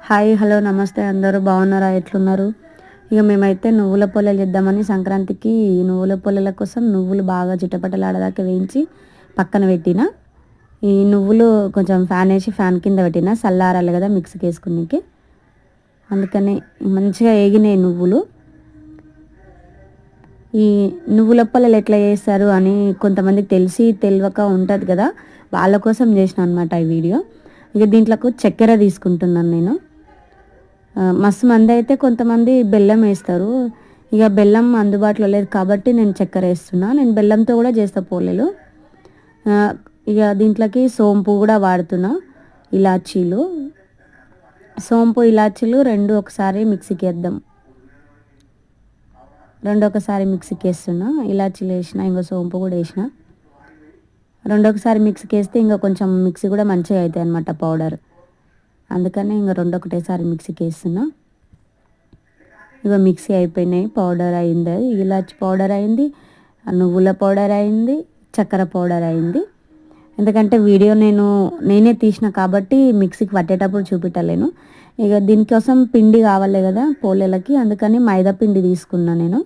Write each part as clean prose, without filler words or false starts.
Hi hello నమస్తే అందరూ బాగున్నారా ఎట్లున్నారు? ఇక మేమైతే నువ్వుల పొల్లలు చేద్దామని సంక్రాంతికి నువ్వుల పొల్లల కోసం నువ్వులు బాగా చిటపటలాడదాకా వేయించి పక్కన పెట్టిన. ఈ నువ్వులు కొంచెం ఫ్యాన్ వేసి ఫ్యాన్ కింద పెట్టిన, చల్లారాలి కదా మిక్సీకి వేసుకునేకి. అందుకని మంచిగా ఏగినాయి నువ్వులు. ఈ నువ్వుల పొల్లలు ఎట్లా చేస్తారు అని కొంతమందికి తెలిసి తెలియక ఉంటుంది కదా, వాళ్ళ కోసం చేసిన అనమాట ఈ వీడియో. ఇక దీంట్లోకి చక్కెర తీసుకుంటున్నాను నేను. మస్తు మంది అయితే కొంతమంది బెల్లం వేస్తారు. ఇక బెల్లం అందుబాటులో లేదు కాబట్టి నేను చక్కెర వేస్తున్నా. నేను బెల్లంతో కూడా చేస్తా పోలేలు. ఇక దీంట్లోకి సోంపు కూడా వాడుతున్నా, ఇలాచీలు. సోంపు ఇలాచీలు రెండు ఒకసారి మిక్సీకి వేద్దాం. ఒకసారి మిక్సీకి వేస్తున్నా, ఇలాచీలు వేసిన, ఇంకా సోంపు కూడా వేసిన. ఒకసారి మిక్సీకి వేస్తే ఇంకా కొంచెం మిక్సీ కూడా మంచిగా అవుతాయి అన్నమాట పౌడర్. అందుకని ఇంకా ఒకటేసారి మిక్సీకి వేస్తున్నా. ఇక మిక్సీ అయిపోయినాయి, పౌడర్ అయింది, ఇలాచి పౌడర్ అయింది, నువ్వుల పౌడర్ అయింది, చక్కెర పౌడర్ అయింది. ఎందుకంటే వీడియో నేనే తీసిన కాబట్టి మిక్సీకి పట్టేటప్పుడు చూపెట్టలేను. ఇక దీనికోసం పిండి కావాలి కదా పోలేలకి, అందుకని మైదా పిండి తీసుకున్నా నేను.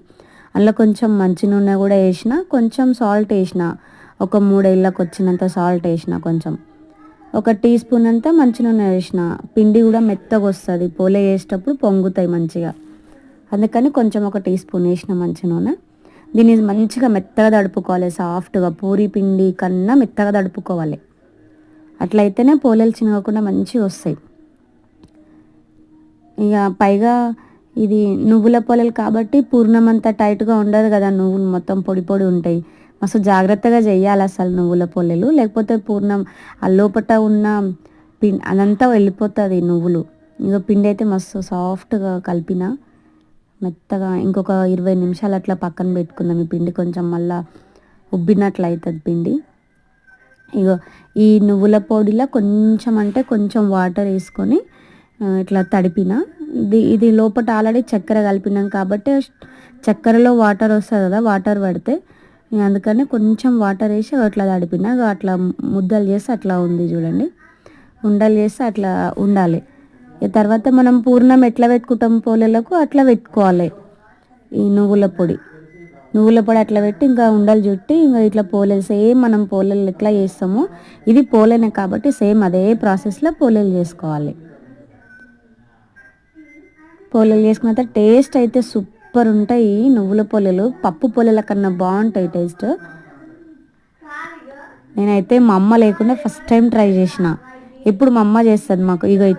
అందులో కొంచెం మంచి నూనె కూడా వేసిన, కొంచెం సాల్ట్ వేసిన, ఒక 3 ఏళ్ళకి వచ్చినంత సాల్ట్ వేసిన, కొంచెం 1 టీ స్పూన్ అంతా మంచి నూనె వేసిన. పిండి కూడా మెత్తగా వస్తుంది, పోలే వేసేటప్పుడు పొంగుతాయి మంచిగా. అందుకని కొంచెం 1 టీ స్పూన్ వేసిన మంచి నూనె. దీన్ని మంచిగా మెత్తగా తడుపుకోవాలి, సాఫ్ట్గా పూరి పిండి కన్నా మెత్తగా తడుపుకోవాలి. అట్లయితేనే పోలేలు చినగకుండా మంచిగా వస్తాయి. ఇక పైగా ఇది నువ్వుల పొలలు కాబట్టి పూర్ణం అంతా టైట్గా ఉండదు కదా, నువ్వులు మొత్తం పొడి పొడి ఉంటాయి. మస్తు జాగ్రత్తగా చేయాలి అసలు నువ్వుల పొల్లలు, లేకపోతే పూర్ణం ఆ లోపట ఉన్న పిండి అదంతా వెళ్ళిపోతుంది నువ్వులు. ఇక పిండి అయితే మస్తు సాఫ్ట్గా కలిపిన మెత్తగా. ఇంకొక 20 నిమిషాలు అట్లా పక్కన పెట్టుకుందాం. ఈ పిండి కొంచెం మళ్ళీ ఉబ్బినట్లు అవుతుంది పిండి. ఇగో ఈ నువ్వుల పొడిలో కొంచెం అంటే కొంచెం వాటర్ వేసుకొని ఇట్లా తడిపిన. ఇది లోపల ఆల్రెడీ చక్కెర కలిపినాం కాబట్టి చక్కెరలో వాటర్ వస్తుంది కదా, వాటర్ పడితే అందుకని కొంచెం వాటర్ వేసి అట్లా తడిపిన. అట్లా ముద్దలు చేసి అట్లా ఉంది చూడండి, ఉండలు చేసి అట్లా ఉండాలి. తర్వాత మనం పూర్ణం ఎట్లా పెట్టుకుంటాం పోలేలకు అట్లా పెట్టుకోవాలి. ఈ నువ్వుల పొడి అట్లా పెట్టి ఇంకా ఉండలు చుట్టి ఇంకా ఇట్లా పోలేలు సేమ్ మనం పోలేలు ఎట్లా చేస్తామో ఇది పోలేనే కాబట్టి సేమ్ అదే ప్రాసెస్లో పోలేలు చేసుకోవాలి. పోలేలు చేసుకున్న తర్వాత టేస్ట్ అయితే సూపర్ ఉంటాయి నువ్వుల పొలేలు. పప్పు పొలేల కన్నా బాగుంటాయి టేస్ట్. నేనైతే మా అమ్మ లేకుండా ఫస్ట్ టైం ట్రై చేసిన. ఎప్పుడు మా అమ్మ చేస్తుంది మాకు. ఇగో